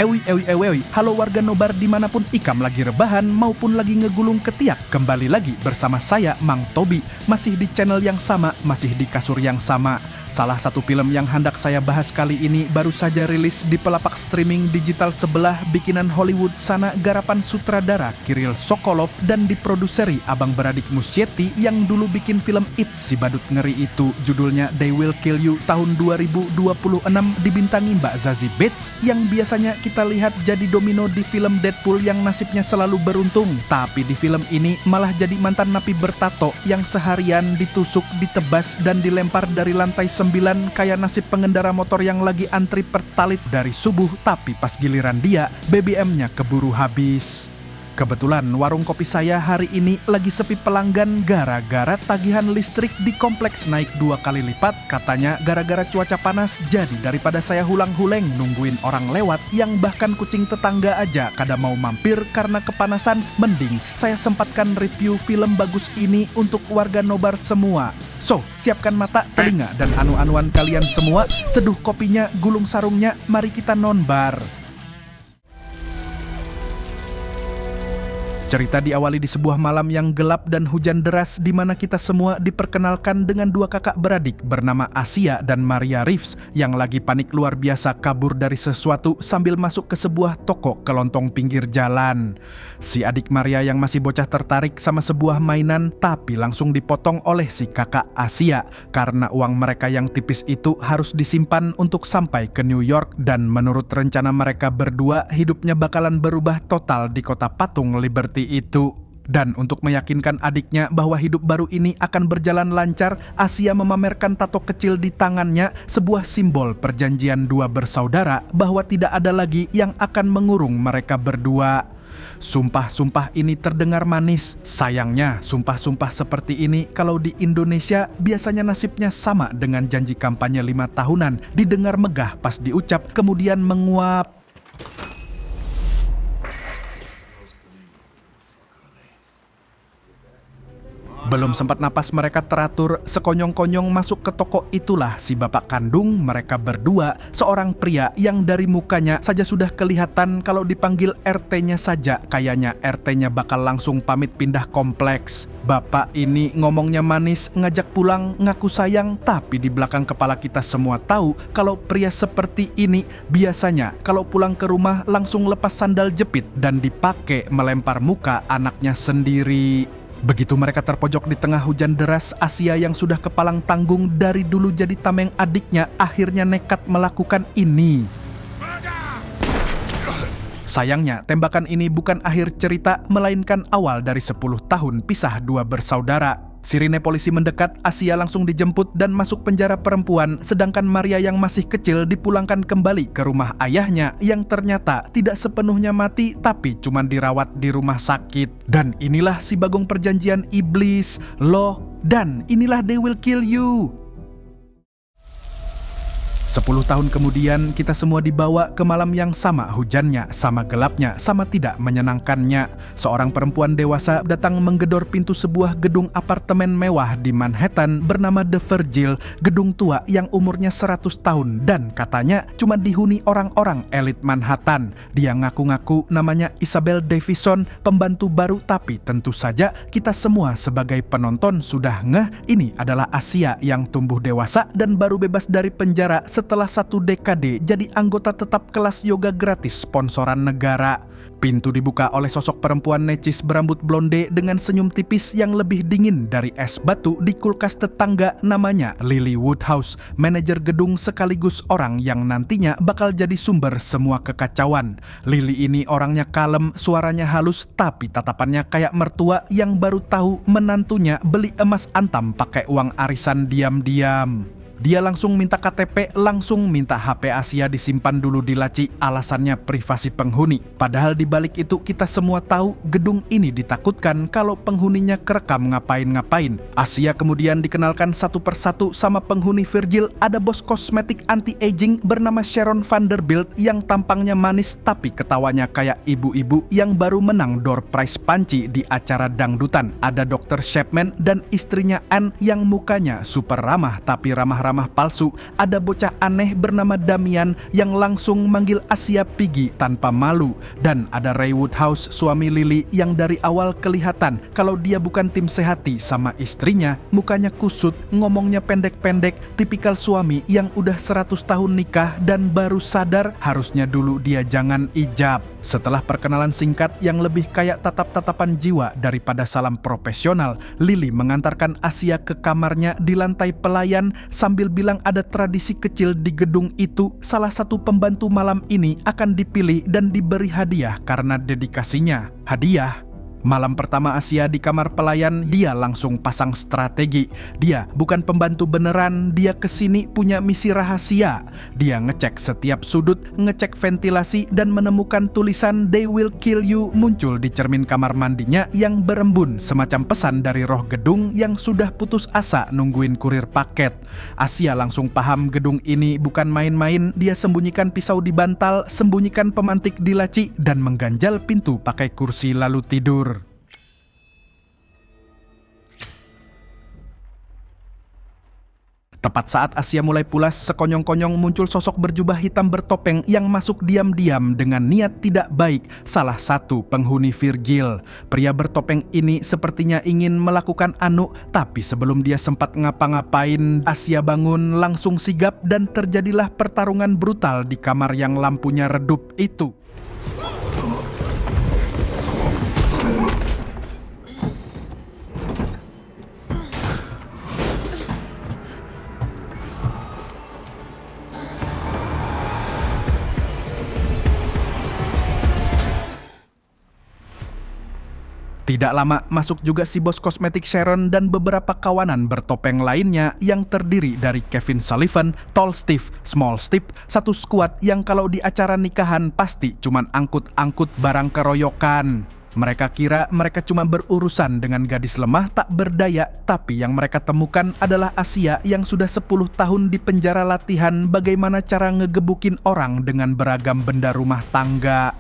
Ewi, halo warga nobar dimanapun ikam lagi rebahan maupun lagi ngegulung ketiak. Kembali lagi bersama saya, Mang Tobi. Masih di channel yang sama, masih di kasur yang sama. Salah satu film yang hendak saya bahas kali ini baru saja rilis di pelapak streaming digital sebelah bikinan Hollywood sana garapan sutradara Kirill Sokolov dan diproduseri abang beradik Muschietti yang dulu bikin film It si badut ngeri itu. Judulnya They Will Kill You tahun 2026 dibintangi Mbak Zazie Beetz yang biasanya kita lihat jadi domino di film Deadpool yang nasibnya selalu beruntung. Tapi di film ini malah jadi mantan napi bertato yang seharian ditusuk, ditebas, dan dilempar dari lantai 9 kayak nasib pengendara motor yang lagi antri pertalit dari subuh, tapi pas giliran dia, BBM-nya keburu habis. Kebetulan warung kopi saya hari ini lagi sepi pelanggan gara-gara tagihan listrik di kompleks naik 2 kali lipat. Katanya gara-gara cuaca panas, jadi daripada saya hulang-huleng nungguin orang lewat yang bahkan kucing tetangga aja kada mau mampir karena kepanasan, mending saya sempatkan review film bagus ini untuk warga nobar semua. So, siapkan mata, telinga, dan anu-anuan kalian semua, seduh kopinya, gulung sarungnya, mari kita nonbar. Cerita diawali di sebuah malam yang gelap dan hujan deras di mana kita semua diperkenalkan dengan 2 kakak beradik bernama Asia dan Maria Reeves yang lagi panik luar biasa kabur dari sesuatu sambil masuk ke sebuah toko kelontong pinggir jalan. Si adik Maria yang masih bocah tertarik sama sebuah mainan tapi langsung dipotong oleh si kakak Asia karena uang mereka yang tipis itu harus disimpan untuk sampai ke New York dan menurut rencana mereka berdua hidupnya bakalan berubah total di kota patung Liberty itu. Dan untuk meyakinkan adiknya bahwa hidup baru ini akan berjalan lancar, Asia memamerkan tato kecil di tangannya, sebuah simbol perjanjian 2 bersaudara bahwa tidak ada lagi yang akan mengurung mereka berdua. Sumpah-sumpah ini terdengar manis. Sayangnya, sumpah-sumpah seperti ini kalau di Indonesia biasanya nasibnya sama dengan janji kampanye 5 tahunan, didengar megah pas diucap kemudian menguap. Belum sempat napas mereka teratur, sekonyong-konyong masuk ke toko itulah si bapak kandung mereka berdua, seorang pria yang dari mukanya saja sudah kelihatan kalau dipanggil RT-nya saja, kayaknya RT-nya bakal langsung pamit pindah kompleks. Bapak ini ngomongnya manis, ngajak pulang, ngaku sayang, tapi di belakang kepala kita semua tahu kalau pria seperti ini biasanya kalau pulang ke rumah langsung lepas sandal jepit dan dipakai melempar muka anaknya sendiri. Begitu mereka terpojok di tengah hujan deras, Asia yang sudah kepalang tanggung dari dulu jadi tameng adiknya akhirnya nekat melakukan ini. Sayangnya, tembakan ini bukan akhir cerita, melainkan awal dari 10 tahun pisah 2 bersaudara. Sirine polisi mendekat, Asia langsung dijemput dan masuk penjara perempuan, sedangkan Maria yang masih kecil dipulangkan kembali ke rumah ayahnya yang ternyata tidak sepenuhnya mati tapi cuma dirawat di rumah sakit. Dan inilah si bagong perjanjian iblis, loh, dan inilah They Will Kill You. 10 tahun kemudian kita semua dibawa ke malam yang sama hujannya, sama gelapnya, sama tidak menyenangkannya. Seorang perempuan dewasa datang menggedor pintu sebuah gedung apartemen mewah di Manhattan bernama The Virgil, gedung tua yang umurnya 100 tahun dan katanya cuma dihuni orang-orang elit Manhattan. Dia ngaku-ngaku namanya Isabel Davison, pembantu baru, tapi tentu saja kita semua sebagai penonton sudah ngeh ini adalah Asia yang tumbuh dewasa dan baru bebas dari penjara setelah 1 dekade jadi anggota tetap kelas yoga gratis sponsoran negara. Pintu dibuka oleh sosok perempuan necis berambut blonde dengan senyum tipis yang lebih dingin dari es batu di kulkas tetangga, namanya Lily Woodhouse, manajer gedung sekaligus orang yang nantinya bakal jadi sumber semua kekacauan. Lily ini orangnya kalem, suaranya halus, tapi tatapannya kayak mertua yang baru tahu menantunya beli emas antam pakai uang arisan diam-diam. Dia langsung minta KTP, langsung minta HP Asia disimpan dulu di laci, alasannya privasi penghuni. Padahal di balik itu kita semua tahu gedung ini ditakutkan kalau penghuninya kerekam ngapain-ngapain. Asia kemudian dikenalkan satu persatu sama penghuni Virgil. Ada bos kosmetik anti-aging bernama Sharon Vanderbilt yang tampangnya manis tapi ketawanya kayak ibu-ibu yang baru menang door prize panci di acara dangdutan. Ada Dr. Chapman dan istrinya Anne yang mukanya super ramah tapi ramah-ramah ceramah palsu, ada bocah aneh bernama Damian yang langsung manggil Asia Piggy tanpa malu. Dan ada Ray Woodhouse, suami Lily, yang dari awal kelihatan kalau dia bukan tim sehati sama istrinya. Mukanya kusut, ngomongnya pendek-pendek, tipikal suami yang udah 100 tahun nikah dan baru sadar harusnya dulu dia jangan ijab. Setelah perkenalan singkat yang lebih kayak tatap-tatapan jiwa daripada salam profesional, Lily mengantarkan Asia ke kamarnya di lantai pelayan sambil bilang ada tradisi kecil di gedung itu. Salah satu pembantu malam ini akan dipilih dan diberi hadiah karena dedikasinya. Hadiah? Malam pertama Asia di kamar pelayan, dia langsung pasang strategi. Dia bukan pembantu beneran, dia kesini punya misi rahasia. Dia ngecek setiap sudut, ngecek ventilasi, dan menemukan tulisan "They will kill you" muncul di cermin kamar mandinya yang berembun, semacam pesan dari roh gedung yang sudah putus asa nungguin kurir paket. Asia langsung paham gedung ini bukan main-main. Dia sembunyikan pisau di bantal, sembunyikan pemantik di laci, dan mengganjal pintu pakai kursi lalu tidur. Tepat saat Asia mulai pulas, sekonyong-konyong muncul sosok berjubah hitam bertopeng yang masuk diam-diam dengan niat tidak baik, salah satu penghuni Virgil. Pria bertopeng ini sepertinya ingin melakukan anu, tapi sebelum dia sempat ngapa-ngapain, Asia bangun langsung sigap dan terjadilah pertarungan brutal di kamar yang lampunya redup itu. Tidak lama masuk juga si bos kosmetik Sharon dan beberapa kawanan bertopeng lainnya yang terdiri dari Kevin Sullivan, Tall Steve, Small Steve, satu skuad yang kalau di acara nikahan pasti cuman angkut-angkut barang keroyokan. Mereka kira mereka cuma berurusan dengan gadis lemah tak berdaya, tapi yang mereka temukan adalah Asia yang sudah 10 tahun di penjara latihan bagaimana cara ngegebukin orang dengan beragam benda rumah tangga.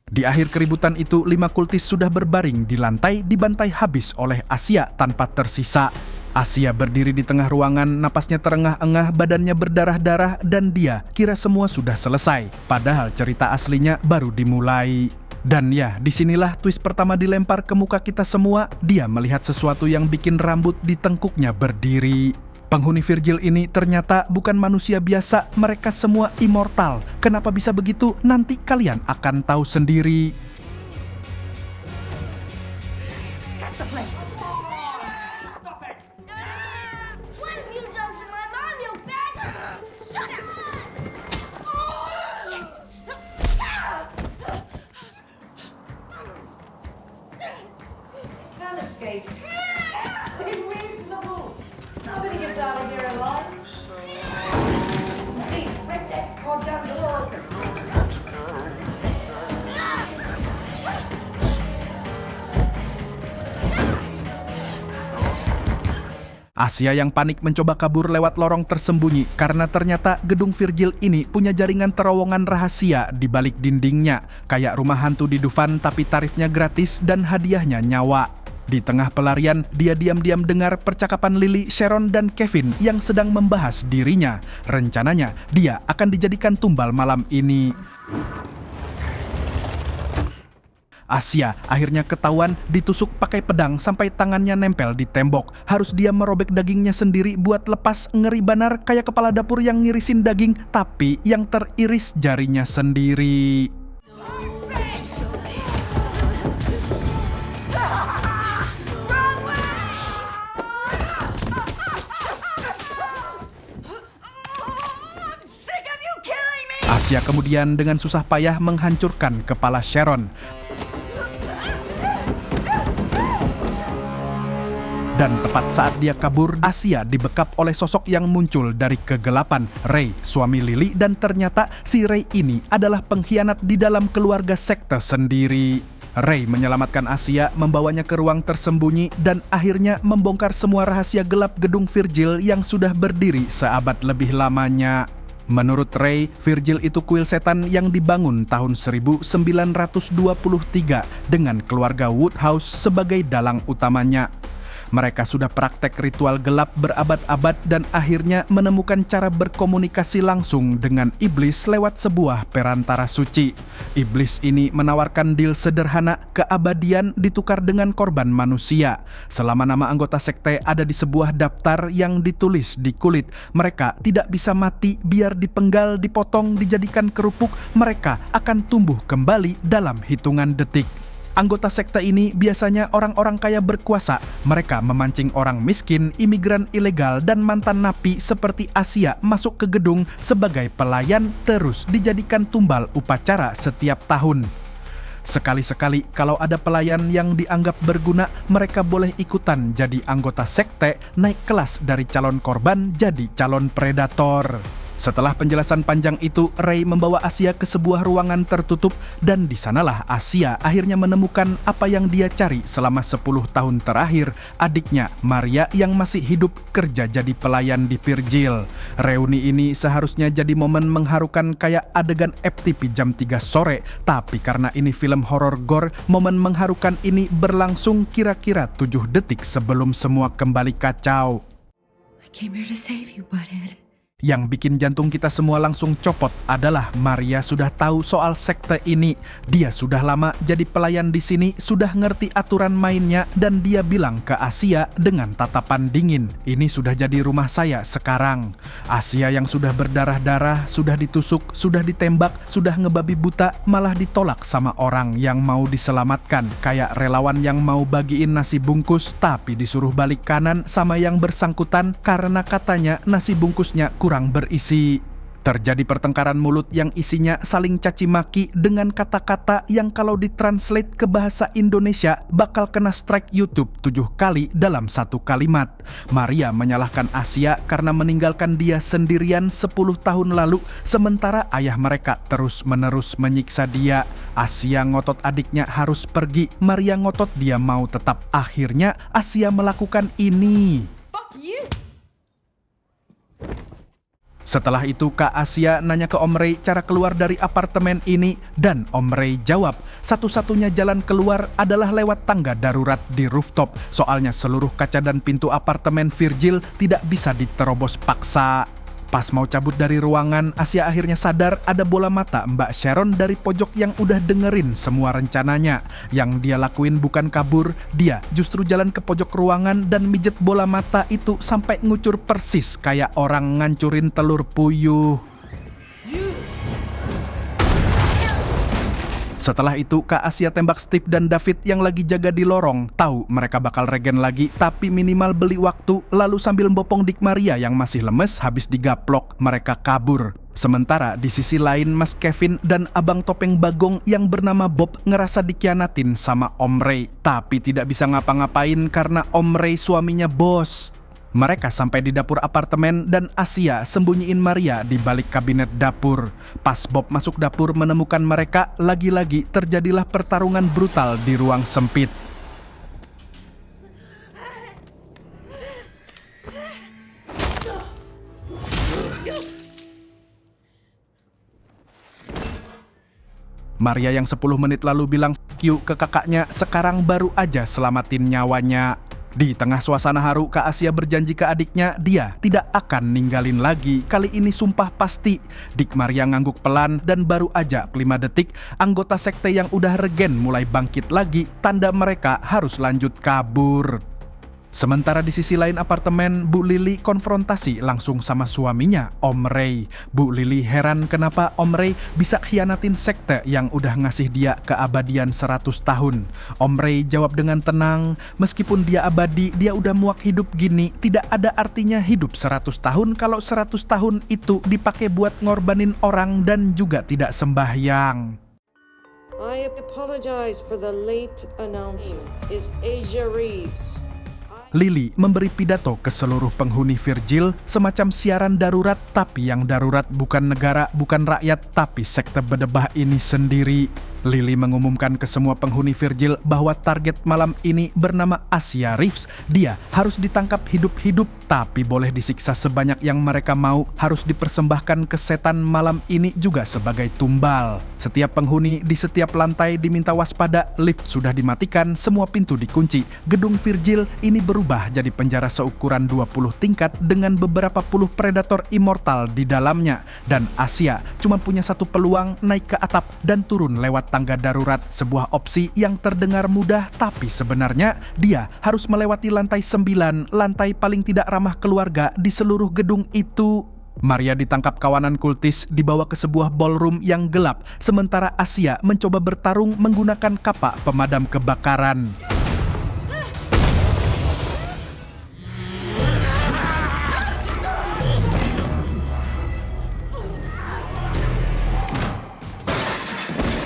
Di akhir keributan itu, 5 kultis sudah berbaring di lantai, dibantai habis oleh Asia tanpa tersisa. Asia berdiri di tengah ruangan, napasnya terengah-engah, badannya berdarah-darah, dan dia kira semua sudah selesai. Padahal cerita aslinya baru dimulai. Dan ya, disinilah twist pertama dilempar ke muka kita semua. Dia melihat sesuatu yang bikin rambut di tengkuknya berdiri. Penghuni Virgil ini ternyata bukan manusia biasa, mereka semua immortal. Kenapa bisa begitu? Nanti kalian akan tahu sendiri. Nobody gets out of here alive. Steve, break that goddamn door. Asia yang panik mencoba kabur lewat lorong tersembunyi karena ternyata gedung Virgil ini punya jaringan terowongan rahasia di balik dindingnya. Kayak rumah hantu di Dufan tapi tarifnya gratis dan hadiahnya nyawa. Di tengah pelarian, dia diam-diam dengar percakapan Lily, Sharon, dan Kevin yang sedang membahas dirinya. Rencananya, dia akan dijadikan tumbal malam ini. Asia akhirnya ketahuan ditusuk pakai pedang sampai tangannya nempel di tembok. Harus dia merobek dagingnya sendiri buat lepas, ngeri banar kayak kepala dapur yang ngirisin daging, tapi yang teriris jarinya sendiri. I'm sick Asia kemudian dengan susah payah menghancurkan kepala Sharon. Dan tepat saat dia kabur, Asia dibekap oleh sosok yang muncul dari kegelapan, Ray, suami Lily, dan ternyata si Ray ini adalah pengkhianat di dalam keluarga sekte sendiri. Ray menyelamatkan Asia, membawanya ke ruang tersembunyi, dan akhirnya membongkar semua rahasia gelap gedung Virgil yang sudah berdiri seabad lebih lamanya. Menurut Ray, Virgil itu kuil setan yang dibangun tahun 1923 dengan keluarga Woodhouse sebagai dalang utamanya. Mereka sudah praktek ritual gelap berabad-abad dan akhirnya menemukan cara berkomunikasi langsung dengan iblis lewat sebuah perantara suci. Iblis ini menawarkan deal sederhana, keabadian ditukar dengan korban manusia. Selama nama anggota sekte ada di sebuah daftar yang ditulis di kulit, mereka tidak bisa mati, biar dipenggal, dipotong, dijadikan kerupuk, mereka akan tumbuh kembali dalam hitungan detik. Anggota sekte ini biasanya orang-orang kaya berkuasa. Mereka memancing orang miskin, imigran ilegal, dan mantan napi seperti Asia masuk ke gedung sebagai pelayan, terus dijadikan tumbal upacara setiap tahun. Sekali-sekali kalau ada pelayan yang dianggap berguna, mereka boleh ikutan jadi anggota sekte, naik kelas dari calon korban jadi calon predator. Setelah penjelasan panjang itu, Ray membawa Asia ke sebuah ruangan tertutup dan di sanalah Asia akhirnya menemukan apa yang dia cari selama 10 tahun terakhir, adiknya Maria yang masih hidup kerja jadi pelayan di Virgil. Reuni ini seharusnya jadi momen mengharukan kayak adegan FTP jam 3 sore, tapi karena ini film horor gore, momen mengharukan ini berlangsung kira-kira 7 detik sebelum semua kembali kacau. I came here to save you, butthead. Yang bikin jantung kita semua langsung copot adalah Maria sudah tahu soal sekte ini. Dia sudah lama jadi pelayan di sini, sudah ngerti aturan mainnya, dan dia bilang ke Asia dengan tatapan dingin, "Ini sudah jadi rumah saya sekarang." Asia yang sudah berdarah-darah, sudah ditusuk, sudah ditembak, sudah ngebabi buta, malah ditolak sama orang yang mau diselamatkan. Kayak relawan yang mau bagiin nasi bungkus, tapi disuruh balik kanan sama yang bersangkutan karena katanya nasi bungkusnya kurang berisi. Terjadi pertengkaran mulut yang isinya saling caci maki dengan kata-kata yang kalau ditranslate ke bahasa Indonesia bakal kena strike YouTube 7 kali dalam satu kalimat. Maria menyalahkan Asia karena meninggalkan dia sendirian 10 tahun lalu, sementara ayah mereka terus-menerus menyiksa dia. Asia ngotot adiknya harus pergi, Maria ngotot dia mau tetap. Akhirnya Asia melakukan ini. Fuck you! Setelah itu Kak Asia nanya ke Om Ray cara keluar dari apartemen ini, dan Om Ray jawab, satu-satunya jalan keluar adalah lewat tangga darurat di rooftop. Soalnya seluruh kaca dan pintu apartemen Virgil tidak bisa diterobos paksa. Pas mau cabut dari ruangan, Asia akhirnya sadar ada bola mata Mbak Sharon dari pojok yang udah dengerin semua rencananya. Yang dia lakuin bukan kabur, dia justru jalan ke pojok ruangan dan mijet bola mata itu sampai ngucur persis kayak orang ngancurin telur puyuh. Setelah itu, Kak Asia tembak Steve dan David yang lagi jaga di lorong. Tahu mereka bakal regen lagi, tapi minimal beli waktu. Lalu sambil membopong Dik Maria yang masih lemes habis digaplok, mereka kabur. Sementara di sisi lain, Mas Kevin dan Abang Topeng Bagong yang bernama Bob ngerasa dikhianatin sama Om Ray. Tapi tidak bisa ngapa-ngapain karena Om Ray suaminya bos. Mereka sampai di dapur apartemen dan Asia sembunyiin Maria di balik kabinet dapur. Pas Bob masuk dapur menemukan mereka, lagi-lagi terjadilah pertarungan brutal di ruang sempit. Maria yang 10 menit lalu bilang "fuck you" ke kakaknya, sekarang baru aja selamatin nyawanya. Di tengah suasana haru, Kak Asia berjanji ke adiknya dia tidak akan ninggalin lagi. Kali ini sumpah pasti. Dik Maria ngangguk pelan dan baru aja 5 detik, anggota sekte yang udah regen mulai bangkit lagi, tanda mereka harus lanjut kabur. Sementara di sisi lain apartemen, Bu Lily konfrontasi langsung sama suaminya, Om Ray. Bu Lily heran kenapa Om Ray bisa khianatin sekte yang udah ngasih dia keabadian 100 tahun. Om Ray jawab dengan tenang, meskipun dia abadi, dia udah muak hidup gini, tidak ada artinya hidup 100 tahun kalau 100 tahun itu dipakai buat ngorbanin orang dan juga tidak sembahyang. I apologize for the late announcement. Is Asia Reeves. Lily memberi pidato ke seluruh penghuni Virgil, semacam siaran darurat, tapi yang darurat bukan negara, bukan rakyat, tapi sekte bedebah ini sendiri. Lily mengumumkan ke semua penghuni Virgil bahwa target malam ini bernama Asia Reeves. Dia harus ditangkap hidup-hidup, tapi boleh disiksa sebanyak yang mereka mau, harus dipersembahkan ke setan malam ini juga sebagai tumbal. Setiap penghuni di setiap lantai diminta waspada, lift sudah dimatikan, semua pintu dikunci. Gedung Virgil ini berubah jadi penjara seukuran 20 tingkat dengan beberapa puluh predator immortal di dalamnya. Dan Asia cuma punya satu peluang, naik ke atap dan turun lewat tangga darurat, sebuah opsi yang terdengar mudah, tapi sebenarnya dia harus melewati lantai 9, lantai paling tidak ramah keluarga di seluruh gedung itu. Maria ditangkap kawanan kultis, dibawa ke sebuah ballroom yang gelap, sementara Asia mencoba bertarung menggunakan kapak pemadam kebakaran.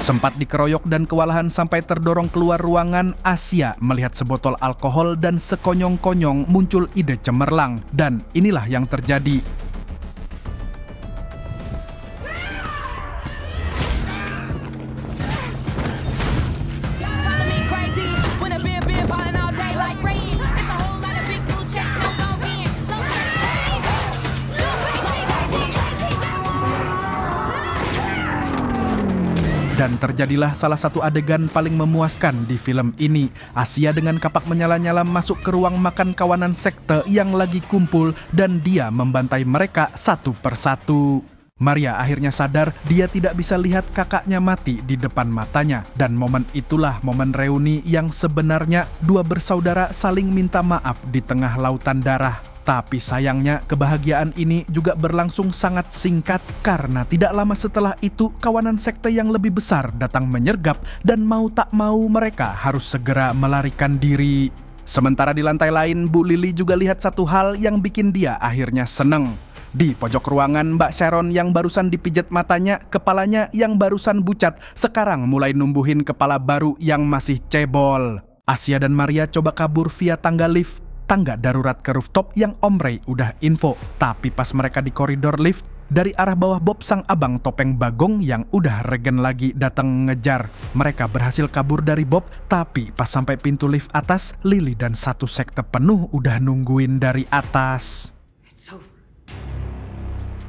Sempat dikeroyok dan kewalahan sampai terdorong keluar ruangan, Asia melihat sebotol alkohol dan sekonyong-konyong muncul ide cemerlang. Dan inilah yang terjadi. Dan terjadilah salah satu adegan paling memuaskan di film ini. Asia dengan kapak menyala-nyala masuk ke ruang makan kawanan sekte yang lagi kumpul dan dia membantai mereka satu persatu. Maria akhirnya sadar dia tidak bisa lihat kakaknya mati di depan matanya. Dan momen itulah momen reuni yang sebenarnya dua bersaudara saling minta maaf di tengah lautan darah. Tapi sayangnya kebahagiaan ini juga berlangsung sangat singkat karena tidak lama setelah itu kawanan sekte yang lebih besar datang menyergap dan mau tak mau mereka harus segera melarikan diri. Sementara di lantai lain, Bu Lily juga lihat satu hal yang bikin dia akhirnya seneng. Di pojok ruangan, Mbak Sharon yang barusan dipijet matanya, kepalanya yang barusan bucat, sekarang mulai numbuhin kepala baru yang masih cebol. Asia dan Maria coba kabur via tangga lift. Tangga darurat ke rooftop yang Om Ray udah info. Tapi pas mereka di koridor lift, dari arah bawah Bob sang abang topeng bagong yang udah regen lagi datang ngejar. Mereka berhasil kabur dari Bob, tapi pas sampai pintu lift atas, Lily dan satu sekte penuh udah nungguin dari atas.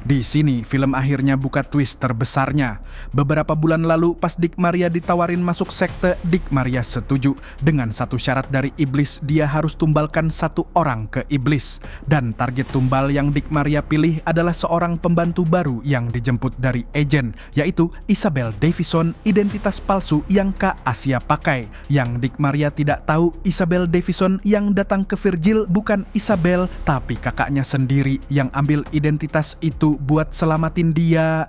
Di sini, film akhirnya buka twist terbesarnya. Beberapa bulan lalu, pas Dick Maria ditawarin masuk sekte, Dick Maria setuju. Dengan satu syarat dari iblis, dia harus tumbalkan satu orang ke iblis. Dan target tumbal yang Dick Maria pilih adalah seorang pembantu baru yang dijemput dari agen, yaitu Isabel Davison, identitas palsu yang Kak Asia pakai. Yang Dick Maria tidak tahu, Isabel Davison yang datang ke Virgil bukan Isabel, tapi kakaknya sendiri yang ambil identitas itu buat selamatin dia.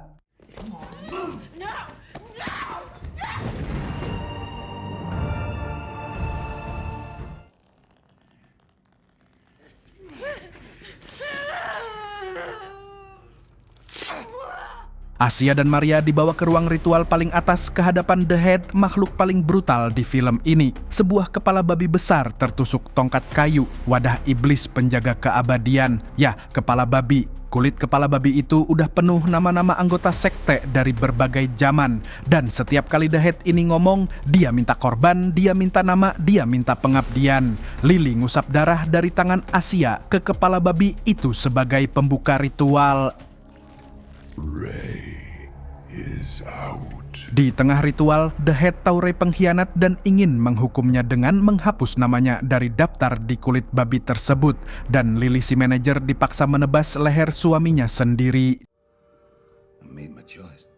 Asia dan Maria dibawa ke ruang ritual paling atas ke hadapan The Head, makhluk paling brutal di film ini. Sebuah kepala babi besar tertusuk tongkat kayu, wadah iblis penjaga keabadian. Ya, kepala babi. Kulit kepala babi itu udah penuh nama-nama anggota sekte dari berbagai zaman. Dan setiap kali The Head ini ngomong, dia minta korban, dia minta nama, dia minta pengabdian. Lily ngusap darah dari tangan Asia ke kepala babi itu sebagai pembuka ritual. Ray is out. Di tengah ritual, The Head tahu Ray pengkhianat dan ingin menghukumnya dengan menghapus namanya dari daftar di kulit babi tersebut. Dan Lily si manajer dipaksa menebas leher suaminya sendiri. I made my choice.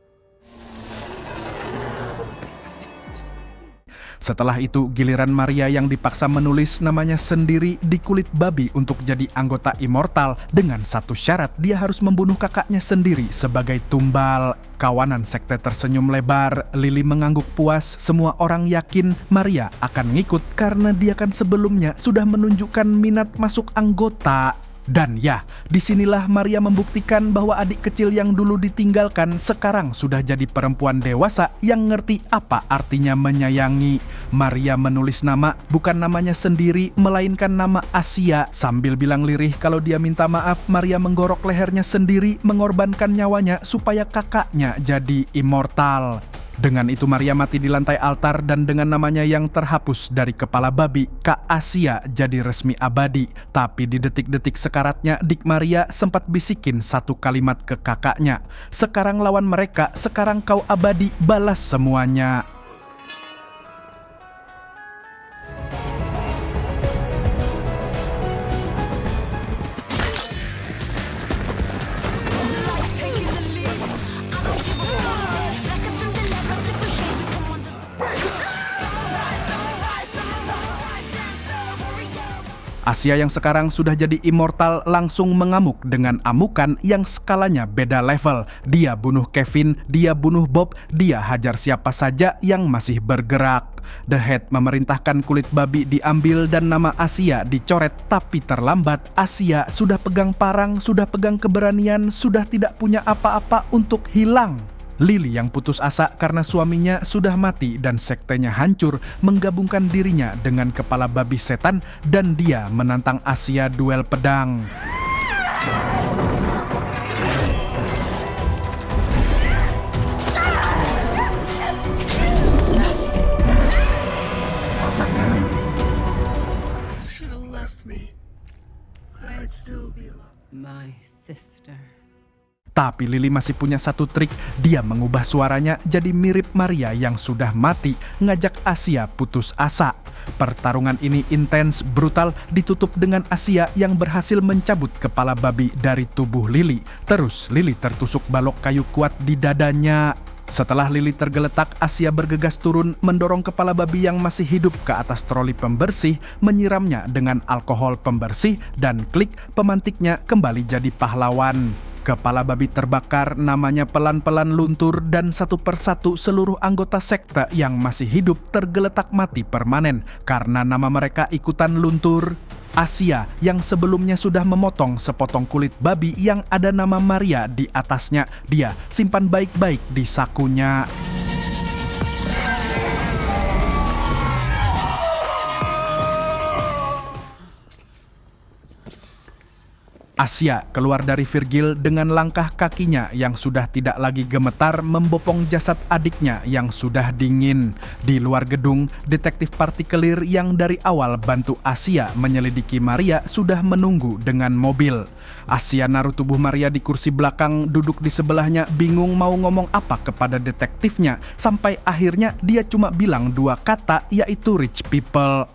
Setelah itu, giliran Maria yang dipaksa menulis namanya sendiri di kulit babi untuk jadi anggota immortal dengan satu syarat, dia harus membunuh kakaknya sendiri sebagai tumbal. Kawanan sekte tersenyum lebar, Lily mengangguk puas, semua orang yakin Maria akan ngikut karena dia kan sebelumnya sudah menunjukkan minat masuk anggota. Dan ya, disinilah Maria membuktikan bahwa adik kecil yang dulu ditinggalkan sekarang sudah jadi perempuan dewasa yang ngerti apa artinya menyayangi. Maria menulis nama, bukan namanya sendiri, melainkan nama Asia. Sambil bilang lirih kalau dia minta maaf, Maria menggorok lehernya sendiri, mengorbankan nyawanya supaya kakaknya jadi immortal. Dengan itu Maria mati di lantai altar dan dengan namanya yang terhapus dari kepala babi, Kak Asia jadi resmi abadi. Tapi di detik-detik sekaratnya, Dik Maria sempat bisikin satu kalimat ke kakaknya. Sekarang lawan mereka, sekarang kau abadi, balas semuanya. Asia yang sekarang sudah jadi immortal langsung mengamuk dengan amukan yang skalanya beda level. Dia bunuh Kevin, dia bunuh Bob, dia hajar siapa saja yang masih bergerak. The Head memerintahkan kulit babi diambil dan nama Asia dicoret, tapi terlambat. Asia sudah pegang parang, sudah pegang keberanian, sudah tidak punya apa-apa untuk hilang. Lily yang putus asa karena suaminya sudah mati dan sektenya hancur menggabungkan dirinya dengan kepala babi setan dan dia menantang Asia duel pedang. Should have left me. I'd still be alive. My sister. Tapi Lily masih punya satu trik, dia mengubah suaranya jadi mirip Maria yang sudah mati, ngajak Asia putus asa. Pertarungan ini intens, brutal, ditutup dengan Asia yang berhasil mencabut kepala babi dari tubuh Lily. Terus Lily tertusuk balok kayu kuat di dadanya. Setelah Lily tergeletak, Asia bergegas turun, mendorong kepala babi yang masih hidup ke atas troli pembersih, menyiramnya dengan alkohol pembersih, dan klik, pemantiknya kembali jadi pahlawan. Kepala babi terbakar, namanya pelan-pelan luntur, dan satu persatu seluruh anggota sekte yang masih hidup tergeletak mati permanen karena nama mereka ikutan luntur. Asia yang sebelumnya sudah memotong sepotong kulit babi yang ada nama Maria di atasnya, dia simpan baik-baik di sakunya. Asia keluar dari Virgil dengan langkah kakinya yang sudah tidak lagi gemetar membopong jasad adiknya yang sudah dingin. Di luar gedung, detektif partikelir yang dari awal bantu Asia menyelidiki Maria sudah menunggu dengan mobil. Asia naruh tubuh Maria di kursi belakang, duduk di sebelahnya, bingung mau ngomong apa kepada detektifnya, sampai akhirnya dia cuma bilang dua kata, yaitu rich people.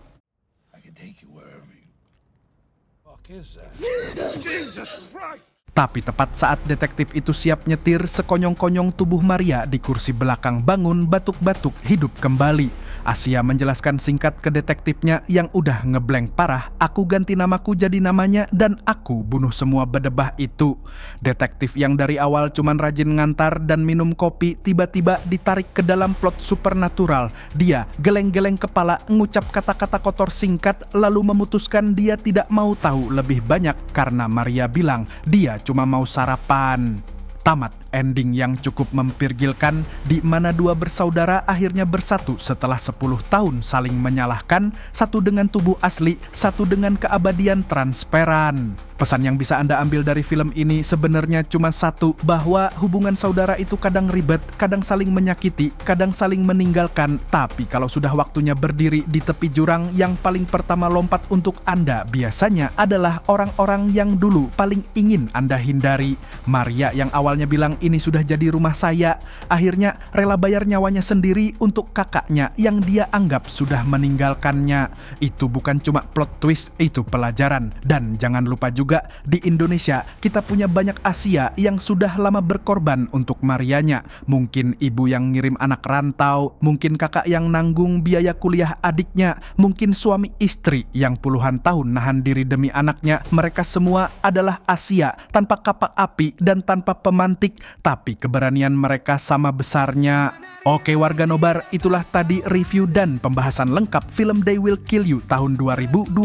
Tapi tepat saat detektif itu siap nyetir, sekonyong-konyong tubuh Maria di kursi belakang bangun, batuk-batuk, hidup kembali. Asia menjelaskan singkat ke detektifnya yang udah ngeblank parah, aku ganti namaku jadi namanya dan aku bunuh semua bedebah itu. Detektif yang dari awal cuman rajin ngantar dan minum kopi tiba-tiba ditarik ke dalam plot supernatural. Dia geleng-geleng kepala, ngucap kata-kata kotor singkat, lalu memutuskan dia tidak mau tahu lebih banyak karena Maria bilang dia cuma mau sarapan. Tamat ending yang cukup mempirgilkan, di mana dua bersaudara akhirnya bersatu setelah 10 tahun saling menyalahkan, satu dengan tubuh asli, satu dengan keabadian transparan. Pesan yang bisa Anda ambil dari film ini sebenarnya cuma satu, bahwa hubungan saudara itu kadang ribet, kadang saling menyakiti, kadang saling meninggalkan, tapi kalau sudah waktunya berdiri di tepi jurang, yang paling pertama lompat untuk Anda biasanya adalah orang-orang yang dulu paling ingin Anda hindari. Maria yang awalnya bilang ini sudah jadi rumah saya. Akhirnya rela bayar nyawanya sendiri untuk kakaknya yang dia anggap sudah meninggalkannya. Itu bukan cuma plot twist, itu pelajaran. Dan jangan lupa juga, di Indonesia kita punya banyak Asia yang sudah lama berkorban untuk Marianya. Mungkin ibu yang ngirim anak rantau, mungkin kakak yang nanggung biaya kuliah adiknya, mungkin suami istri yang puluhan tahun nahan diri demi anaknya. Mereka semua adalah Asia, tanpa kapak api dan tanpa pemantik, tapi keberanian mereka sama besarnya. Oke warga Nobar, itulah tadi review dan pembahasan lengkap film They Will Kill You tahun 2026.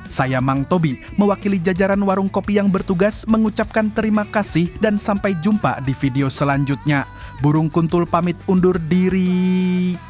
Saya Mang Tobi, mewakili jajaran warung kopi yang bertugas, mengucapkan terima kasih dan sampai jumpa di video selanjutnya. Burung Kuntul pamit undur diri.